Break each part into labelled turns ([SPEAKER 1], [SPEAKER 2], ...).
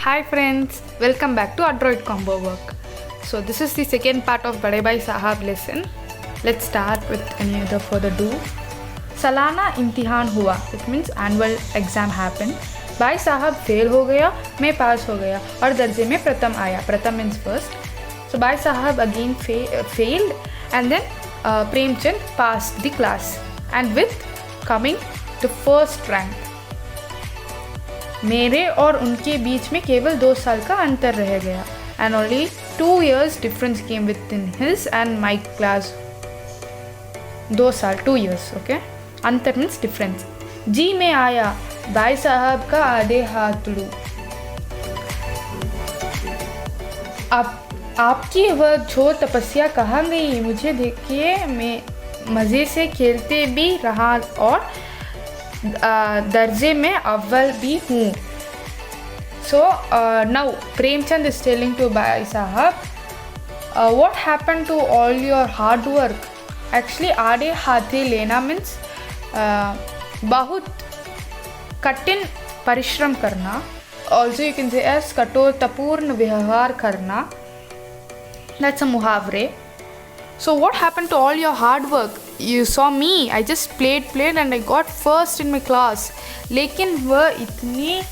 [SPEAKER 1] Hi friends, welcome back to Adroit Combo Work. So this is the second part of Bade Bhai Sahab lesson. Let's start with any other further ado. Salana imtihan hua, it means annual exam happened. Bhai Sahab fail हो गया, मैं पास हो गया और दर्जे में प्रथम आया. प्रथम means first. So Bhai Sahab again failed and then Premchand passed the class and with coming to first rank. मेरे और उनके बीच में केवल 2 साल का अंतर रह गया and only 2 years difference came within his and my class. 2 साल 2 years, okay? अंतर means difference. जी मैं आया, भाई साहब का आधे हाथ लूँ. आपकी वह जो तपस्या कहाँ गई? मुझे देखिए, मैं मज़े से खेलते भी रहा और दर्जे में अव्वल भी हूँ. So now Premchand is telling to Bhai Sahab, what happened to all your hard work? Actually आधे हाथे लेना means बहुत कठिन परिश्रम करना. Also you can say as कठोरतापूर्ण व्यवहार करना. That's a मुहावरे. So what happened to all your hard work? You saw me, I just played and I got first in my class. लेकिन वह इतनी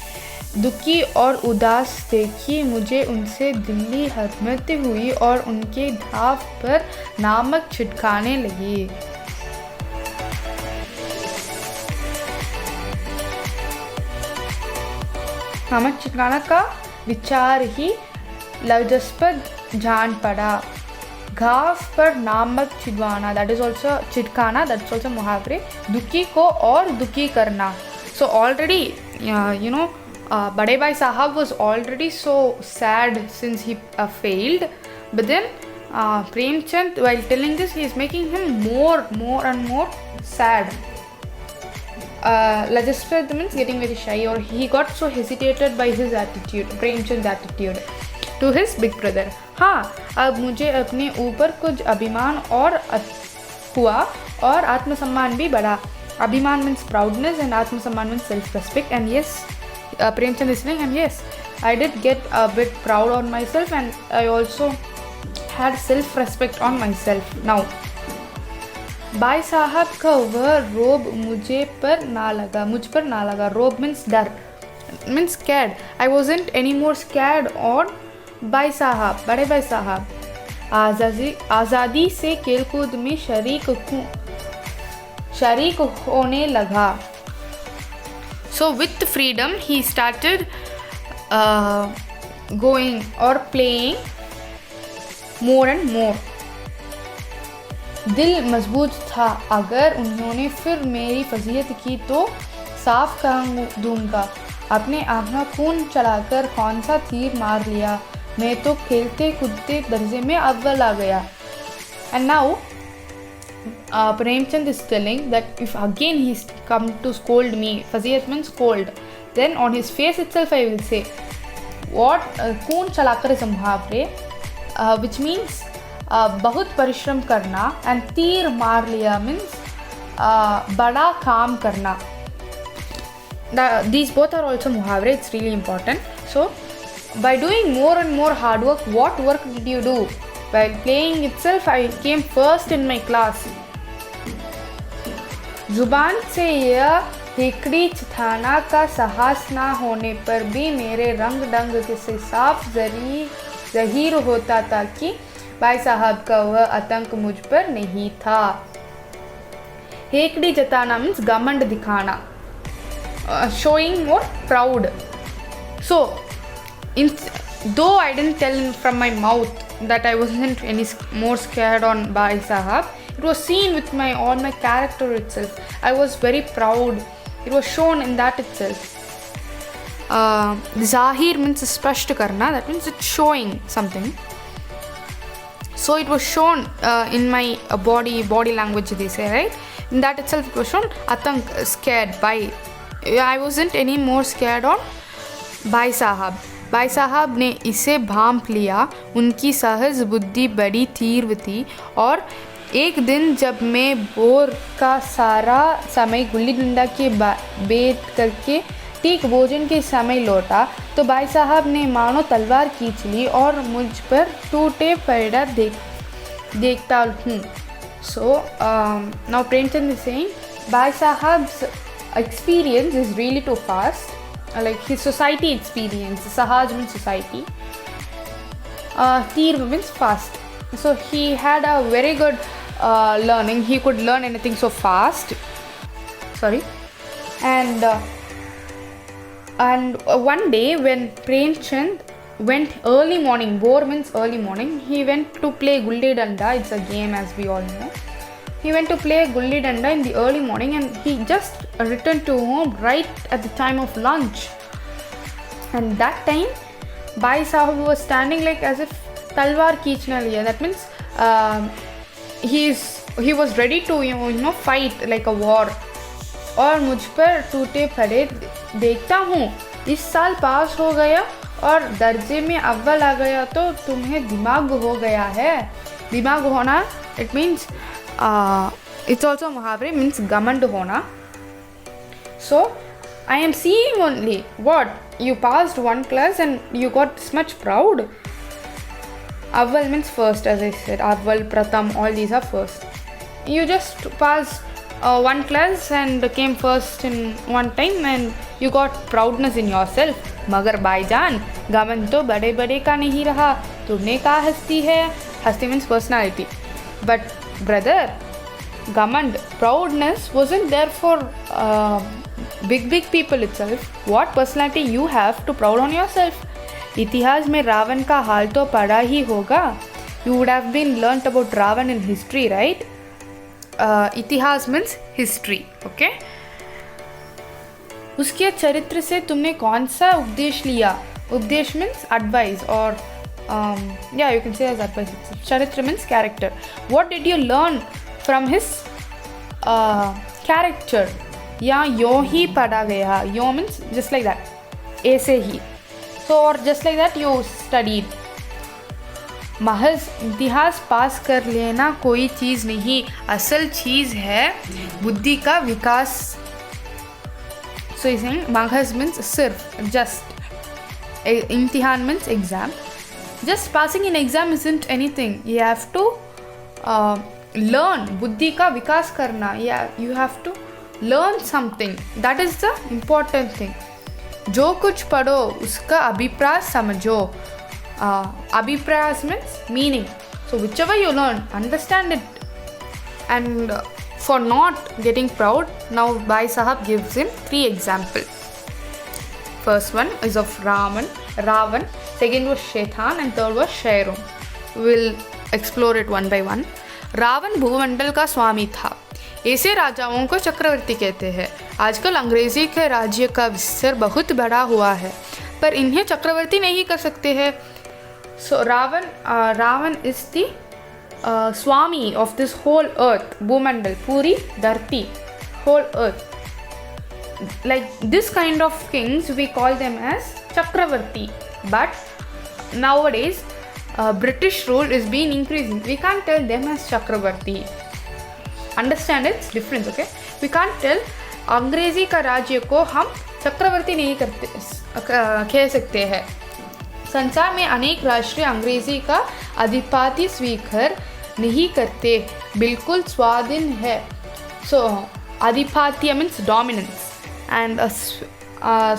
[SPEAKER 1] दुखी और उदास थे कि मुझे उनसे दिली हरमत हुई और उनके घाव पर नमक छिड़काने लगी. नमक छिड़काना का विचार ही लज्जास्पद जान पड़ा. घाव पर नमक छिड़वाना, that is also छिड़काना, that's also मुहावरे. दुखी को और दुखी करना. So already Bade Bhai Sahab was already so sad since he failed, but then Premchand, while telling this, he is making him more and more sad. Lajjaspad means getting very shy, or he got so hesitated by his attitude, Premchand's attitude to his big brother. हाँ, अब मुझे अपने ऊपर कुछ अभिमान और हुआ और आत्मसम्मान भी बढ़ा. अभिमान means proudness and आत्मसम्मान means self-respect. And yes, Premchand is saying, and yes, I did get a bit proud on myself and I also had self-respect on myself. Now, भाई साहब का वह रोब मुझ पर ना लगा. रोब means डर, means scared. I wasn't anymore scared on भाई साहब, बड़े भाई साहब. आज़ादी से खेलकूद में शरीक होने लगा. So with freedom he started going or playing more and more. दिल मजबूत था. अगर उन्होंने फिर मेरी फजीहत की तो साफ कह दूंगा, अपने आँखों खून चलाकर कौन सा तीर मार लिया. मैं तो खेलते कूदते दर्जे में अव्वल आ गया. And now Premchand is telling that if again he's come to scold me, faziyat means scold, then on his face itself I will say what खून चलाकर is a मुहावरे, which means बहुत परिश्रम करना, and तीर मार लिया means बड़ा काम करना. These both are also muhavre. It's really important. So by doing more and more hard work, what work did you do? While playing itself, I came first in my class. जुबान से यह हेकड़ी चिथाना का साहस ना होने पर भी मेरे रंग डंग से साफ ज़हीर होता था कि भाई साहब का वह आतंक मुझ पर नहीं था. हेकड़ी जताना means घमंड दिखाना, showing more proud. So though I didn't tell from my mouth that I wasn't any more scared on Bhai Sahab, it was seen with all my character itself. I was very proud. It was shown in that itself. Zahir means spasht karna, that means it's showing something. So it was shown in my body language, they say, right? In that itself it was shown. Atank, scared by. I wasn't any more scared on Bhai Sahab. भाई साहब ने इसे भांप लिया. उनकी सहज बुद्धि बड़ी तीव्र थी और एक दिन जब मैं बोर का सारा समय गुल्ली डंडा के बैठ करके ठीक भोजन के समय लौटा तो भाई साहब ने मानो तलवार खींच ली और मुझ पर टूटे पड़ा देखता हूँ. So now Premchand is saying Bhai Sahab's experience is really too fast, like his society experience. Sahaj means society. Tir means fast. So he had a very good learning. He could learn anything so fast. Sorry. And one day when Premchand went early morning, Bhor means early morning, he went to play Gulli Danda. It's a game, as we all know. He went to play Gulli Danda in the early morning, and he just returned to home right at the time of lunch. And that time Bhai Sahab was standing like as if talwar खींचना लिया. That means he was ready to fight like a war. और मुझ पर टूटे पड़े देखता हूँ. इस साल पास हो गया और दर्जे में अव्वल आ गया तो तुम्हें दिमाग हो गया है. दिमाग होना, it means it's also मुहावरे, means घमंड होना. So I am seeing only what you passed one class and you got this much proud. Avval means first, as I said. Avval, Pratham, all these are first. You just passed one class and came first in one time and you got proudness in yourself. मगर भाईजान घमंड तो बड़े बड़े का नहीं रहा. तुमने कहा हस्ती है. हस्ती means personality. But brother, घमंड, proudness wasn't there for big people itself. What personality you have to proud on yourself. इतिहास में रावण का हाल तो पढ़ा ही होगा. You would have been learnt about Ravan in history, right? इतिहास means history, okay? उसके चरित्र से तुमने कौन सा उपदेश लिया? उपदेश means advice or yeah, you can say as advice. चरित्र means character. What did you learn from his character? या यों ही पढ़ा गया. यों means just like that, ऐसे ही. So or just like that you studied. महज इतिहास पास कर लेना कोई चीज़ नहीं, असल चीज़ है बुद्धि का विकास. So he's saying महज means सिर्फ, just. इम्तिहान means exam. Just passing an exam isn't anything. You have to learn. बुद्धि का विकास करना. Yeah, you have to learn something. That is the important thing. जो कुछ पढ़ो उसका अभिप्राय समझो. Abhiprayas means meaning. So whichever you learn, understand it. And for not getting proud, now Bhai Sahab gives him 3 examples. First one is of Ravan. Second was Shaitan, and third was Shairum. We'll explore it one by one. Ravan भूमंडल का स्वामी था. ऐसे राजाओं को चक्रवर्ती कहते हैं. आजकल अंग्रेजी के राज्य का विस्तार बहुत बड़ा हुआ है, पर इन्हें चक्रवर्ती नहीं कर सकते हैं. So Ravan is the Swami of this whole earth, Bhumandal, Puri, Dharti, whole earth. Like this kind of kings we call them as Chakravarti. But nowadays British rule is being increasing. We can't tell them as Chakravarti. Understand its difference, okay? We can't tell अंग्रेजी का राज्य को हम चक्रवर्ती नहीं करते कह सकते हैं. संसार में अनेक राष्ट्र अंग्रेजी का अधिपत्य स्वीकार नहीं करते, बिल्कुल स्वाधीन है. सो अधिपत्य मीन्स डोमिनेंस and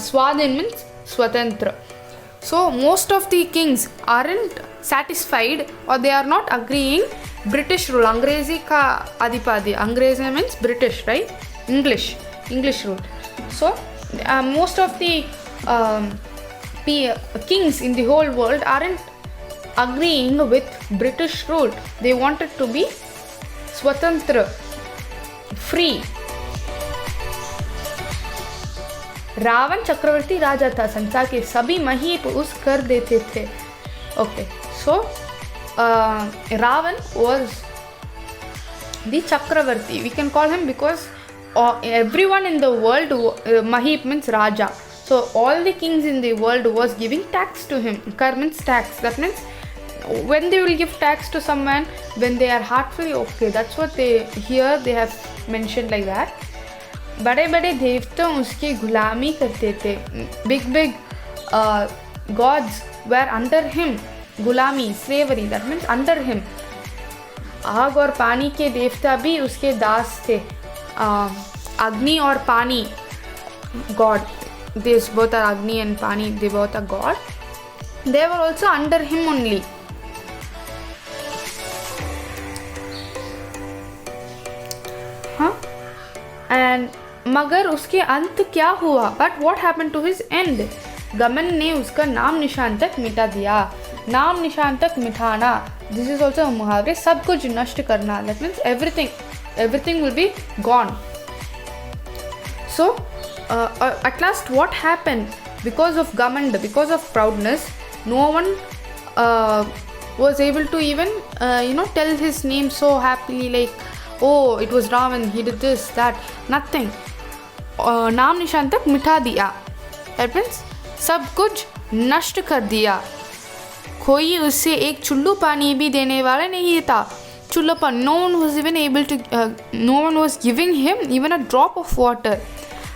[SPEAKER 1] स्वाधीन means स्वतंत्र. So most of the kings aren't satisfied or they are not agreeing British rule. अंग्रेजी का अधिपत्य, अंग्रेजी means British, right? English rule. So most of the kings in the whole world aren't agreeing with British rule. They wanted to be swatantra, free. Ravan चक्रवर्ती राजा था. संसार के सभी महीप उस कर देते थे. Okay, so Ravan was the Chakravarti. We can call him because everyone in the world, Mahip means Raja. So all the kings in the world was giving tax to him. Kar means tax. That means when they will give tax to someone, when they are heartfully okay. That's what they have mentioned like that. बड़े बड़े देवता उसकी गुलामी करते थे. Big big gods were under him. गुलामी, slavery, that means under him. आग और पानी के देवता भी उसके दास थे. अग्नि और पानी, God, these both are Agni and Pani, they both are God. They were also under him only. And मगर उसके अंत क्या हुआ? But what happened to his end? गमन ने उसका नाम निशान तक मिटा दिया. नाम निशान तक मिटाना, this is also a मुहावरे. सब कुछ नष्ट करना, that means everything will be gone. So at last what happened? Because of Gamanda, because of proudness, no one was able to even tell his name so happily, like, oh, it was Ravan, he did this, that. Nothing. नाम निशान तक मिटा दिया. That means सब कुछ नष्ट कर दिया. कोई उसे एक चुल्लू पानी भी देने वाला नहीं था. चुल्लू पानी, no one was even able to, no one was giving him even a drop of water.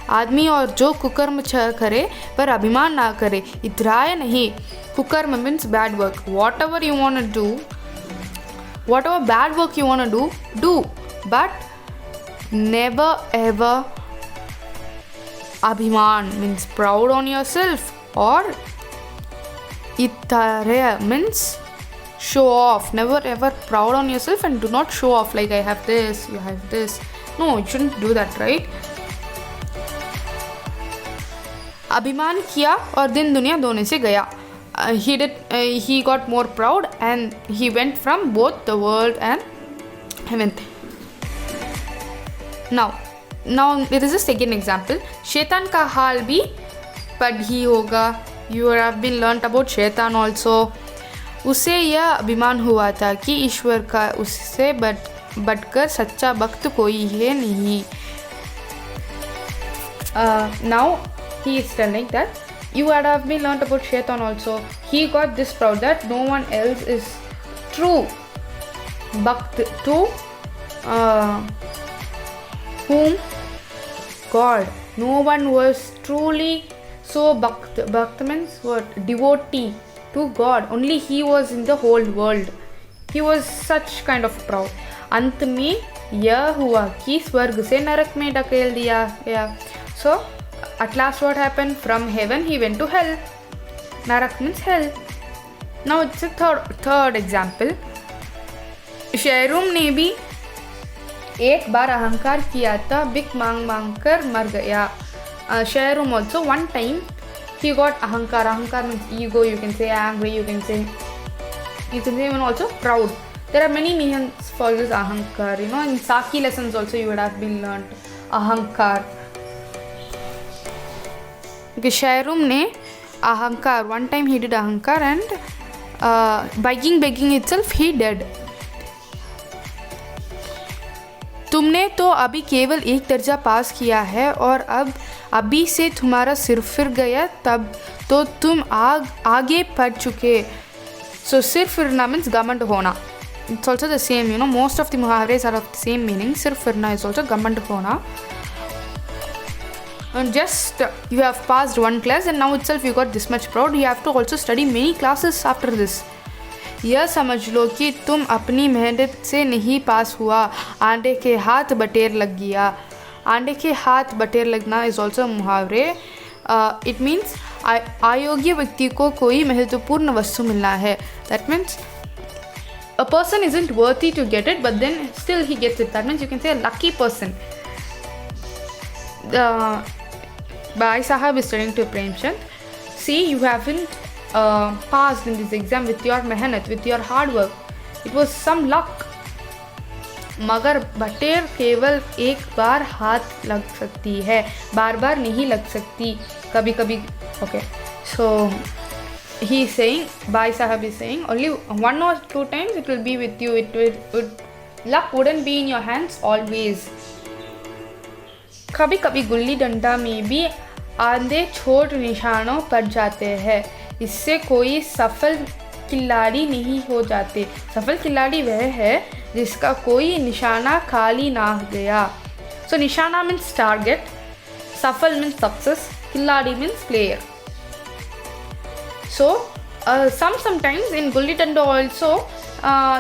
[SPEAKER 1] आदमी और जो कुकर्म करे पर अभिमान ना करे, इतराय नहीं. कुकर्म means bad work. Whatever you want to do, whatever bad work you want to do, but never ever abhiman means proud on yourself, or itarya means show off. Never ever proud on yourself and do not show off like I have this, you have this. No, you shouldn't do that, right? अभिमान किया और दिन दुनिया दोनों से गया. He got more proud and he went from both the world and heaven. Now there is a second example. शैतान का हाल भी पढ़ ही होगा. You have been learnt about शैतान also. उसे यह अभिमान हुआ था कि ईश्वर का उससे बढ़कर सच्चा भक्त कोई है नहीं. Now he is telling that you would have been learnt about Shaitan also. He got this proud that no one else is true Bhakt to whom? God. No one was truly so Bhakt. Bhakt means what? Devotee to God. Only he was in the whole world. He was such kind of proud. अंत में यह हुआ कि स्वर्ग से नरक में ढकेल दिया गया. So at last what happened? From heaven he went to hell. Narak means hell. Now it's a third example. शेरूम ने भी एक बार अहंकार किया था. भिख मांग कर मर गया. शेरूम also one time he got ahankar. Ahankar means ego, you can say angry, you can say even also proud. There are many meanings for this ahankar. In Saki lessons also you would have been learnt ahankar. Shairum ne ahankar, one time he did ahankar and begging itself he did. तुमने तो अभी केवल एक दर्जा पास किया है और अभी से तुम्हारा सिर फिर गया, तब तो तुम आगे बढ़ चुके. So सिर फिरना means घमंड होना. It's also the same, most of the muhavres are of the same meaning. सिर फिरना is also घमंड होना. And just you have passed one class and now itself you got this much proud. You have to also study many classes after this. यह समझ लो कि तुम अपनी मेहनत से नहीं पास हुआ, आंडे के हाथ बटेर लग गया. आंडे के हाथ बटेर लगना is also मुहावरे. It means अयोग्य व्यक्ति को कोई महत्वपूर्ण वस्तु मिलना है. That means a person isn't worthy to get it, but then still he gets it. That means you can say a lucky person. Bhai Sahab is telling to Premchand, see, you haven't passed in this exam with your mehnat, with your hard work. It was some luck. मगर बटेर केवल एक बार हाथ लग सकती है, बार बार नहीं लग सकती, कभी कभी. Okay, so he is saying, Bhai Sahab is saying, only one or two times it will be with you. Luck wouldn't be in your hands always. कभी कभी गुल्ली डंडा में भी आधे छोट निशानों पर जाते हैं. इससे कोई सफल खिलाड़ी नहीं हो जाते. सफल खिलाड़ी वह है जिसका कोई निशाना खाली ना गया. So Nishana means target, Safal means success, Killadi means player. So sometimes in Gulli Danda also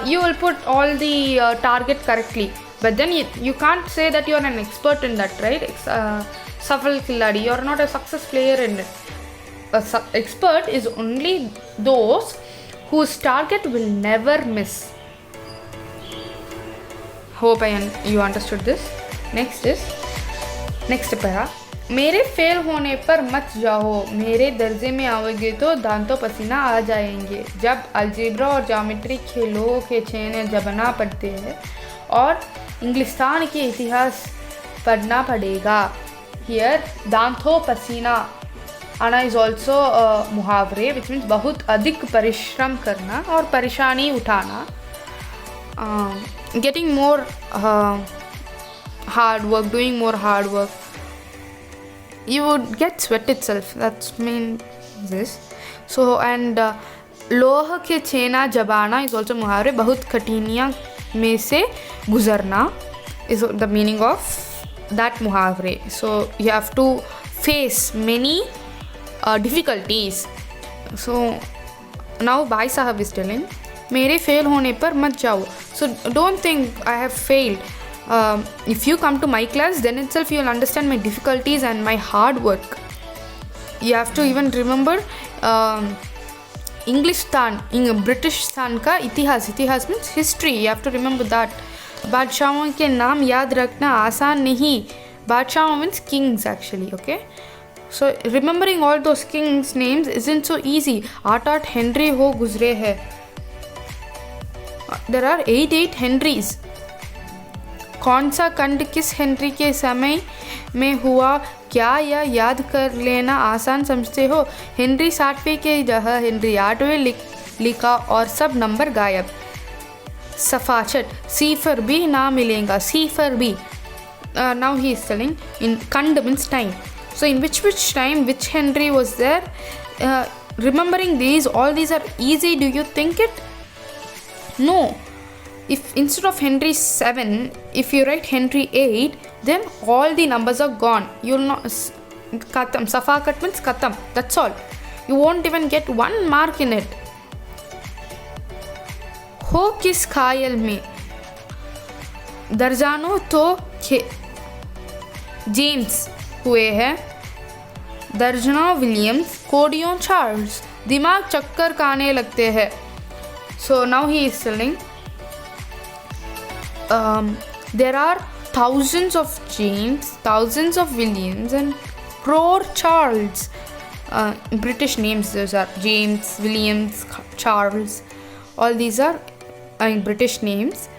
[SPEAKER 1] you will put all the target correctly, but then you can't say that you are an expert in that, right? Safal Killadi, you are not a success player in it. Expert is only those whose target will never miss. Hope you understood this. Next para. मेरे fail होने पर मत जाओ, मेरे दर्जे में आओगे तो दांतों पसीना आ जाएंगे. जब अलजेब्रा और ज्योमेट्री खेलों के छेने जबना पड़ते हैं और इंग्लिस्तान के इतिहास पढ़ना पड़ेगा. Here दांतों पसीना आना is also मुहावरे, which means बहुत अधिक परिश्रम करना और परेशानी उठाना. Getting more hard work, doing more hard work. You would get sweat itself. That's mean this. So and लोह के छेना जबाना is also मुहावरे. बहुत कठिनाइयाँ में से गुजरना is the meaning of that मुहावरे. So you have to face many difficulties. So now Bhai Sahab is telling, मेरे फेल होने पर मत जाओ. So don't think I have failed. If you come to my class, then itself you will understand my difficulties and my hard work. You have to even remember Englistan, British स्थान का इतिहास means history. You have to remember that. बादशाहों के नाम याद रखना आसान नहीं. बादशाह means kings actually, okay? So remembering all those kings names isn't so easy. 8 Henry हो गुजरे है. There are 8 Henrys. कौन सा खंड किस हेनरी के समय में हुआ, क्या यह याद कर लेना आसान समझते हो? हेनरी 60वें के जगह हेनरी 8वें लिखा और सब नंबर गायब. सफाचट सीफर भी ना मिलेगा. सीफर भी. Now he is telling in खंड means time. So in which time which Henry was there? Remembering these, all these are easy. Do you think it? No. If instead of Henry 7, if you write Henry 8, then all the numbers are gone. You will not. Katam. Safakat means katam. That's all. You won't even get 1 mark in it. हो किस खायल में? दर्जनों तो James हुए हैं. दर्जनों Williams, कोडियों Charles. दिमाग चक्कर खाने लगते हैं. So now he is telling, there are thousands of James, thousands of Williams and crore Charles. British names, those are James, Williams, Charles. All these are British names.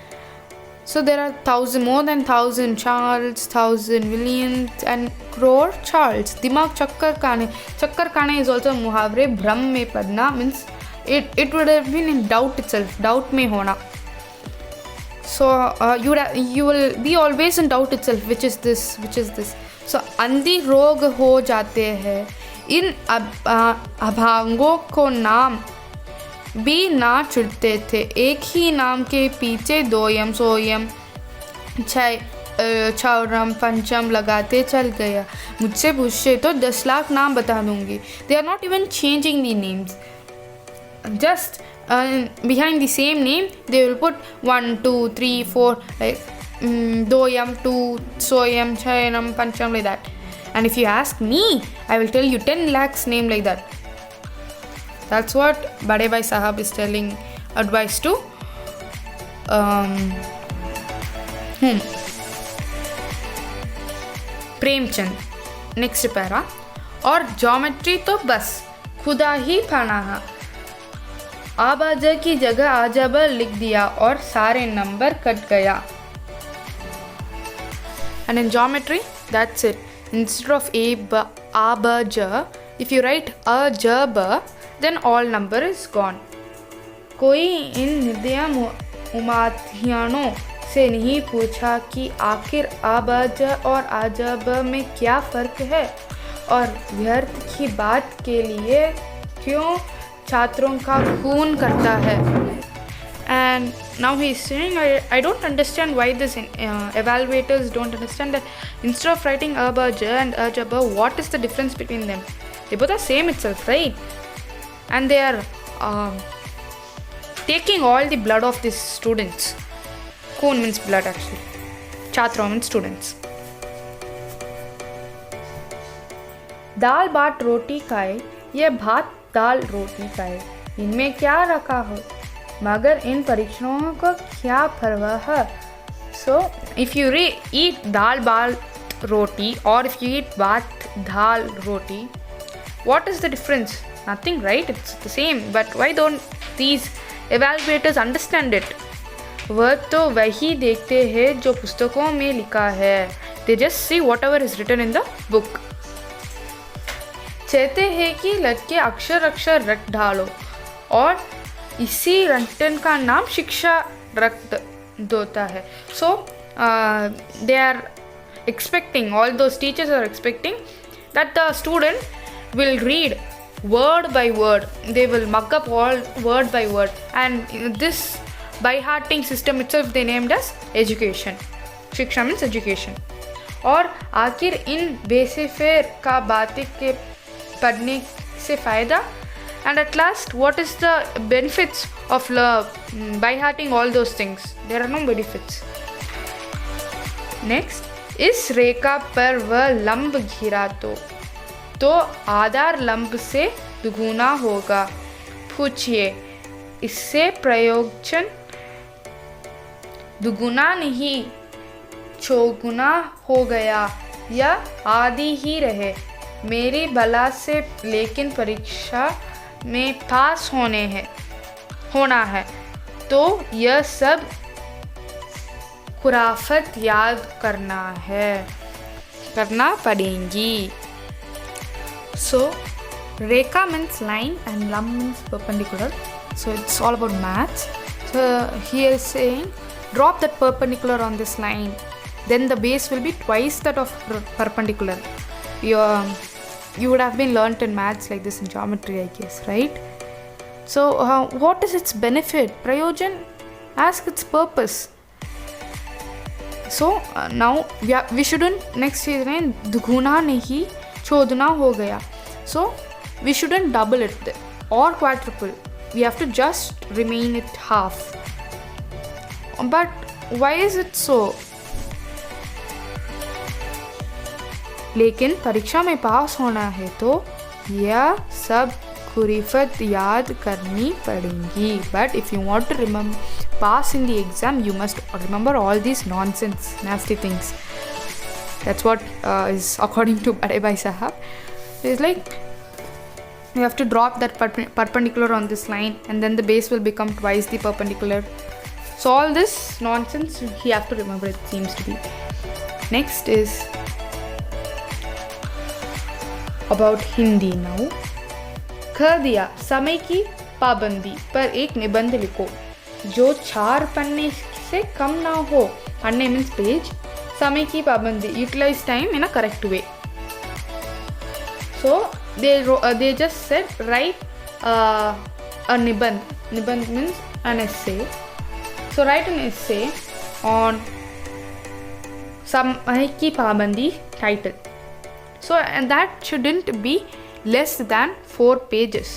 [SPEAKER 1] So there are more than 1,000 Charles, 1,000 Williams and crore Charles. दिमाग चक्कर खाने is also मुहावरे. भ्रम में पड़ना means it would have been in doubt itself. Doubt में होना. So you will be always in doubt itself. Which is this? So अंधी रोग हो जाते हैं. इन अभांगों को नाम भी ना छुड़ते थे. एक ही नाम के पीछे 2 यम, 100 यम, 6 छावरम, पंचम लगाते चल गया. मुझसे पूछे तो 10 लाख नाम बता दूंगी. They are not even changing the names. Just behind the same name they will put 1, 2, 3, 4 like 2 yam, 2, 100 yam, 6 yam, pancham like that. And if you ask me, I will tell you 10 lakhs name like that. That's what Bade Bhai Sahab is telling advice to Premchand. Next para. और geometry तो बस खुदा ही पनाहा. आबाजा की जगह आजाबा लिख दिया और सारे नंबर कट गया. And in geometry, that's it. Instead of abaja, if you write ajaba, then all number is gone. कोई इन निदया उमाथियानों से नहीं पूछा कि आखिर आबाजा और आजाबा में क्या फ़र्क है और व्यर्थ की बात के लिए क्यों छात्रों का खून करता है. And now he's saying, I don't understand why this evaluators don't understand that instead of writing j and j, what is the difference between them? They both are same itself, right? And they are taking all the blood of these students. Khoon means blood actually. Chhatra means students. दाल भात रोटी खाए, ये भात दाल रोटी खाए, इनमें क्या रखा हो, मगर इन परीक्षणों को क्या परवाह है? So if you eat dal bhat roti or if you eat bhat dal roti, what is the difference? Nothing, right? It's the same. But why don't these evaluators understand it? वह तो वही देखते हैं जो पुस्तकों में लिखा है. They just see whatever is written in the book. कहते हैं कि लड़के अक्षर अक्षर रट डालो और इसी रटन का नाम शिक्षा रख देता है. So they are expecting, all those teachers are expecting that the student will read word by word. They will mug up all word by word, and this by-hearting system itself they named as education. शिक्षा means education. और आखिर इन बेसिफेर का बातें के पढ़ने से फ़ायदा. And at last, what is the benefits of by-hearting all those things? There are no benefits. Next, इस रेखा पर वह लंब घिरा तो आधार लंब से दुगुना होगा. पूछिए, इससे प्रयोजन दुगुना नहीं चौगुना हो गया या आधी ही रहे. मेरी भला से लेकिन परीक्षा में पास होना है तो यह सब खुराफत याद करना पड़ेगी. So Rekha means line and Lam means perpendicular. So it's all about maths. So he is saying drop that perpendicular on this line. Then the base will be twice that of perpendicular. You would have been learnt in maths like this in geometry, I guess, right? So what is its benefit? Prayojan, ask its purpose. So now we shouldn't, next is duguna nahi choduna ho gaya. So we shouldn't double it or quadruple. We have to just remain it half. But why is it so? लेकिन परीक्षा में पास होना है तो यह सब खुरीफत याद करनी पड़ेगी. But if you want to pass in the exam, you must remember all these nonsense, nasty things. That's what is according to Bade Bhai Sahab. It's like you have to drop that perpendicular on this line and then the base will become twice the perpendicular. So all this nonsense you have to remember, it seems to be. Next is about Hindi now. कह दिया, समय की पाबंदी पर एक निबंध लिखो जो 4 पन्ने से कम ना हो. पन्ने means page. समय की पाबंदी, utilize time in a correct way. So they just said write a nibandh. Nibandh means an essay. So write an essay on समय की पाबंदी title. So and that shouldn't be less than 4 pages.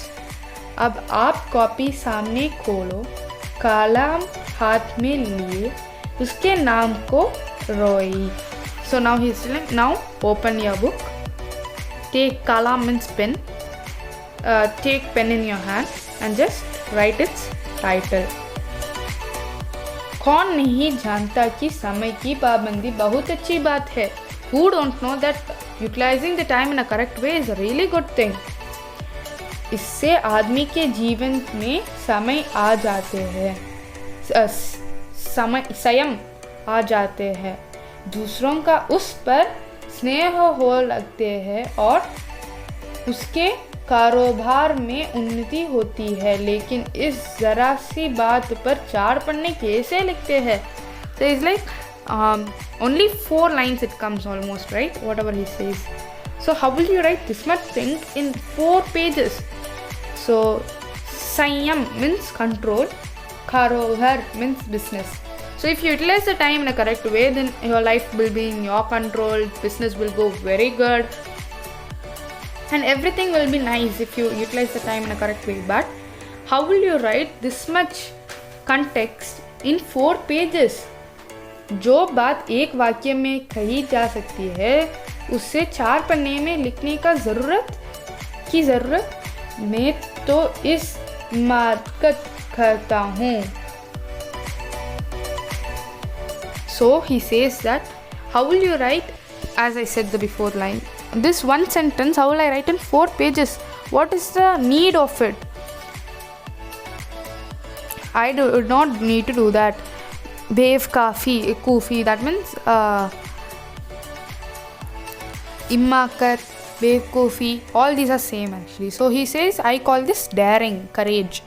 [SPEAKER 1] अब आप copy सामने खोलो, कलम हाथ में लिए, उसके नाम को रोई. So now he is telling, now open your book, take kalam means pen, take pen in your hand and just write its title. कौन नहीं जानता कि समय की पाबंदी बहुत अच्छी बात है. Who don't know that utilizing the time in a correct way is a really good thing. इससे आदमी के जीवन में समय आ जाते हैं, संयम आ जाते हैं, दूसरों का उस पर स्नेह हो लगते हैं और उसके कारोबार में उन्नति होती है. लेकिन इस ज़रा सी बात पर 4 पन्ने कैसे लिखते हैं? So it's like only 4 lines it comes almost, right? Whatever he says. So how will you write this much thing in 4 pages? So Sanyam means control, karobar means business. So if you utilize the time in a correct way, then your life will be in your control, business will go very good, and everything will be nice if you utilize the time in a correct way. But how will you write this much context in 4 pages? जो बात एक वाक्य में कही जा सकती है उससे 4 पन्ने में लिखने का ज़रूरत मैं तो इस मार्कत करता हूँ. So he says that how will you write, as I said the before line, this one sentence how will I write in 4 pages? What is the need of it? I do not need to do that. Bev Kufi, that means Immakar, Bev Kufi, all these are same actually. So he says I call this daring, courage.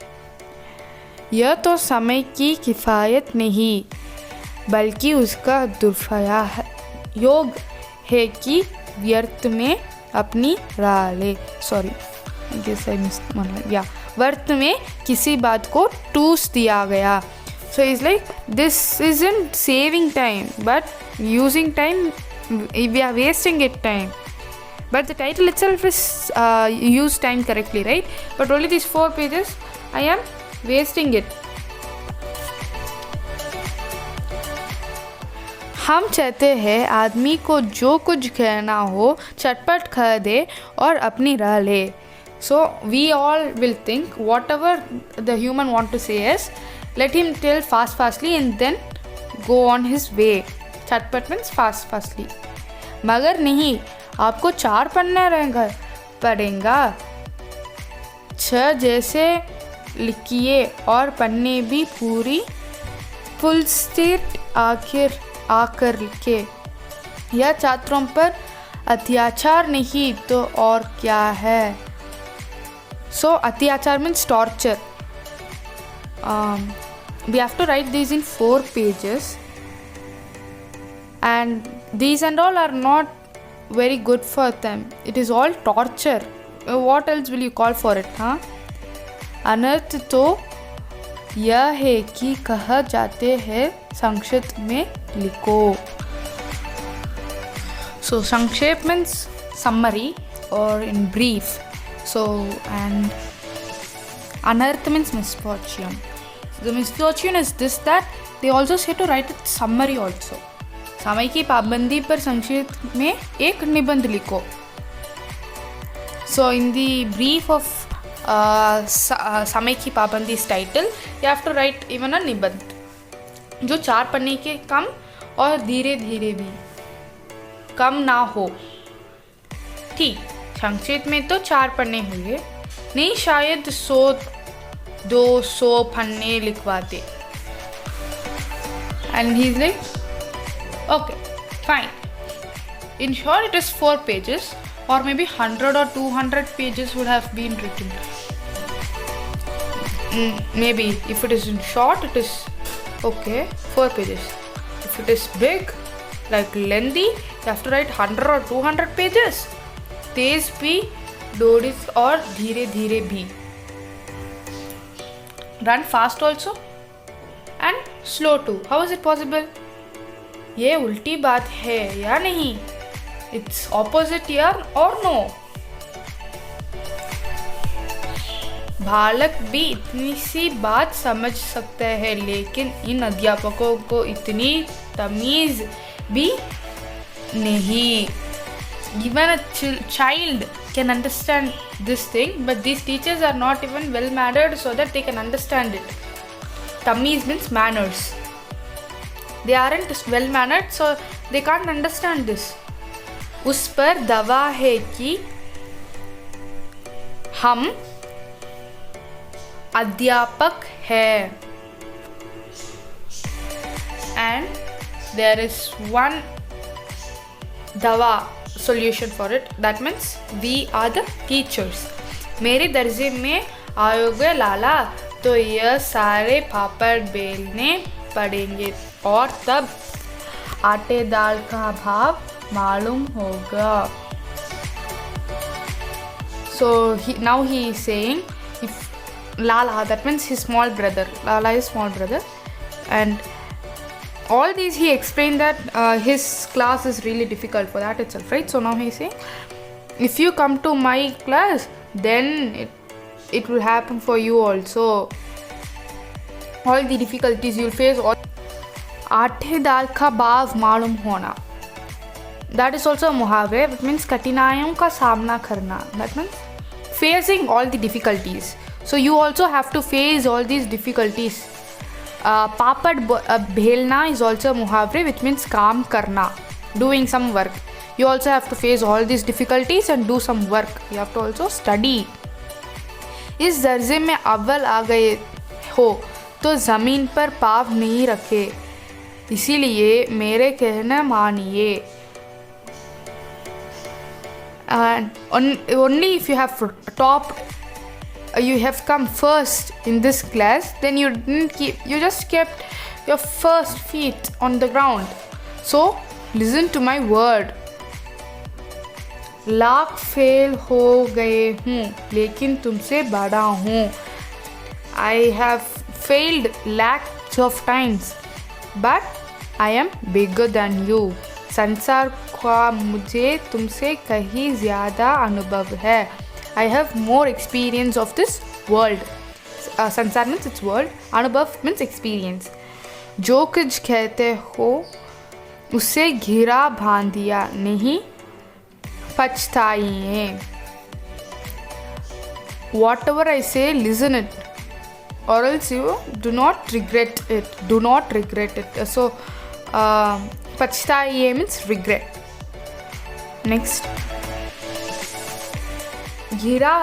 [SPEAKER 1] यह तो समय की किफ़ायत नहीं बल्कि उसका दुरुपयोग है कि व्यर्थ में अपनी राह ले. व्यर्थ में किसी बात को टूस दिया गया. So it's like this isn't saving time but using time, we are wasting it time. But the title itself is use time correctly, right? But only these 4 pages I am wasting it. हम चाहते हैं आदमी को जो कुछ कहना हो चटपट कह दे और अपनी राह ले. So we all will think whatever the human want to say is, let him tell fastly and then go on his way. चटपट means fastly. मगर नहीं, आपको 4 पन्ना रहना पड़ेगा. 6 जैसे लिखिए और पन्ने भी पूरी फुल स्टेट आकर लिखे. यह छात्रों पर अत्याचार नहीं तो और क्या है. So अत्याचार means torture. We have to write these in 4 pages, and these and all are not very good for them. It is all torture. What else will you call for it, huh? अनर्थ तो यह है कि कहा जाते हैं संक्षेप में लिखो. So संक्षेप means summary or in brief. So and anarth means misfortune. So the misfortune is this, that they also say to write a summary also. समय की पाबंदी पर संक्षेप में एक निबंध लिखो. So in the brief of समय की पाबंदी title, you have to write even a निबंध जो 4 पन्ने के कम और धीरे धीरे भी कम ना हो. ठीक, संक्षेप में तो 4 पन्ने हुए, नहीं शायद 100-200 पन्ने लिखवाते. And he's like, okay, fine. In short, it is 4 pages, or maybe 100 or 200 pages would have been written. Maybe if it is in short, it is okay, 4 pages. If it is big, like lengthy, you have to write 100 or 200 pages. तेज भी, Doris और धीरे धीरे भी. Run fast also and slow too. How is it possible? ये उल्टी बात है या नहीं? It's opposite here or no? बालक भी इतनी सी बात समझ सकते हैं, लेकिन इन अध्यापकों को इतनी तमीज़ भी नहीं. Even a child can understand this thing, but these teachers are not even well mannered so that they can understand it. Tamiz means manners. They aren't well mannered, so they can't understand this. उस पर दवा है कि हम अध्यापक हैं. And there is one दवा solution for it. That means we are the teachers. मेरे दर्जे में आओगे लाला तो यह सारे पापड़ बेलने पड़ेंगे और तब आटे दाल का भाव मालूम होगा. So now he is saying, if Lala, that means his small brother. Lala is small brother. And all these he explained that his class is really difficult for that itself, right? So now he's saying, if you come to my class, then it will happen for you also. All the difficulties you'll face. आठे दाल का भाव मालूम होना. That is also a मुहावरे. That means कठिनाइयों का सामना करना. That means facing all the difficulties. So you also have to face all these difficulties. पापड़ बेलना is also a मुहावरे, which means काम करना, doing some work. You also have to face all these difficulties and do some work. You have to also study. इस दर्जे में अव्वल आ गए हो तो ज़मीन पर पाँव नहीं रखे, इसीलिए मेरे कहना मानिए. And only if you have topped, you have come first in this class, then you just kept your first feet on the ground. So listen to my word. Lakh fail हो गए हूँ लेकिन तुमसे बड़ा हूँ. I have failed lakhs of times, but I am bigger than you. संसार का मुझे तुमसे कहीं ज़्यादा अनुभव है. I have more experience of this world. संसार means its world. अनुभव means experience. जो कुछ कहते हो उसे घिरा बांधिया नहीं पछताइए. Whatever I say, listen it, or else you do not regret it. Do not regret it. So, पछताइए means regret. Next, घिरा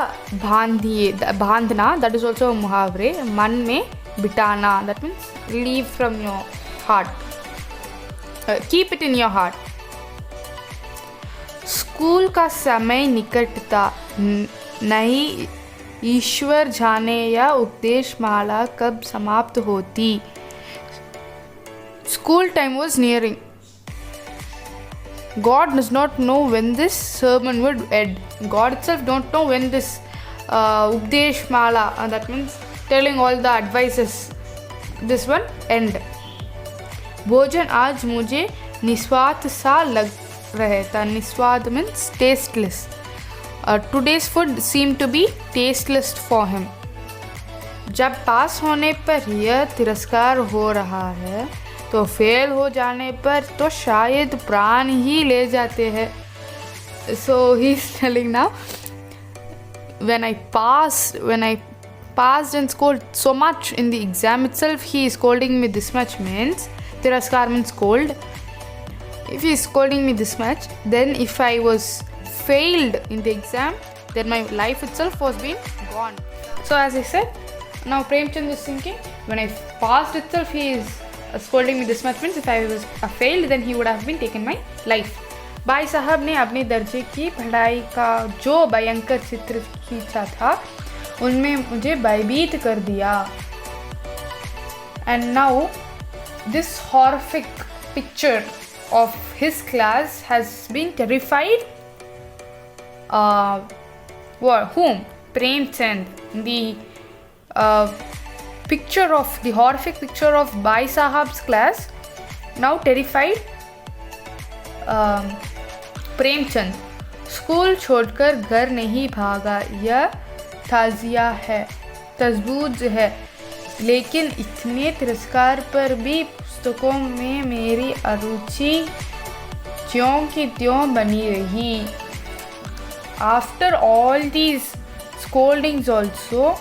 [SPEAKER 1] बांधिए, बांधना, that is also a मुहावरे. मन में बिठाना, that means leave from your heart. Keep it in your heart. School का समय निकटता नहीं, ईश्वर जाने या उपदेश माला कब समाप्त होती. School time was nearing. God does not know when this sermon would end. God itself don't know when this उपदेश माला, that means telling all the advices, this one end. भोजन आज मुझे निस्वाद सा लग रहा था. निस्वाद means tasteless. Today's food seemed to be tasteless for him. जब पास होने पर यह तिरस्कार हो रहा है तो फेल हो जाने पर तो शायद प्राण ही ले जाते हैं. So he is telling now, when I passed and scored so much in the exam itself, he is scolding me this much means tiraskar means scold. If he is scolding me this much, then if I was failed in the exam, then my life itself was being gone. So as I said, now Premchand is thinking, when I passed itself, he is scolding me this much means if I was failed, then he would have been taken my life. भाई साहब ने अपने दर्जे की पढ़ाई का जो भयंकर चित्र खींचा था उनमें मुझे भयभीत कर दिया. And now this horrific picture of his class has been terrified whom? Premchand. The horrific picture of Bhai Sahab's class now terrified Premchand. School छोड़कर घर नहीं भागा, यह ताज़िया है, तजबूज है, लेकिन इतने तिरस्कार पर भी पुस्तकों में मेरी अरुचि ज्यों की त्यों बनी रही. After all these scoldings also,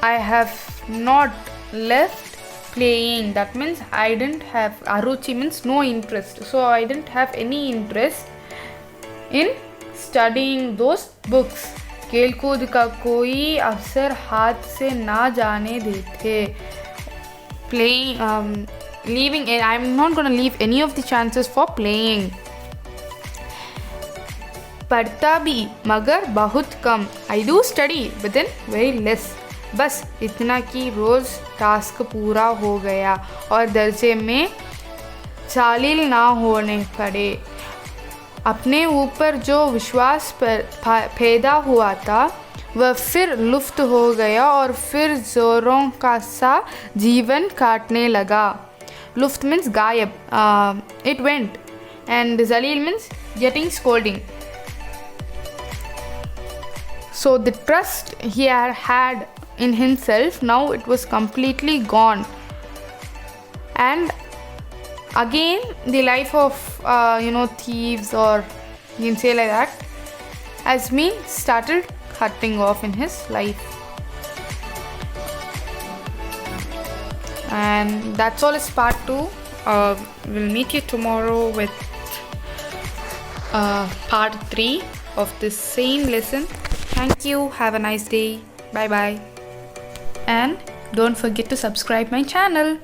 [SPEAKER 1] I have not left playing. That means I didn't have, aruchi means no interest, so I didn't have any interest in studying those books. खेलकूद का कोई अवसर हाथ से ना जाने देते. Playing, leaving, I'm not going to leave any of the chances for playing. पढ़ता भी मगर बहुत कम. I do study but then very less. बस इतना कि रोज़ टास्क पूरा हो गया और दर्जे में शामिल ना होने पड़े. अपने ऊपर जो विश्वास पैदा हुआ था वह फिर लुप्त हो गया और फिर जोरों का सा जीवन काटने लगा. लुप्त means गायब. It went. And Zalil means getting scolding. So the trust he had in himself, now it was completely gone. And again the life of thieves, or you can say like that, has been started cutting off in his life. And that's all is part 2. We'll meet you tomorrow with part 3 of this same lesson. Thank you. Have a nice day. Bye bye. And don't forget to subscribe my channel.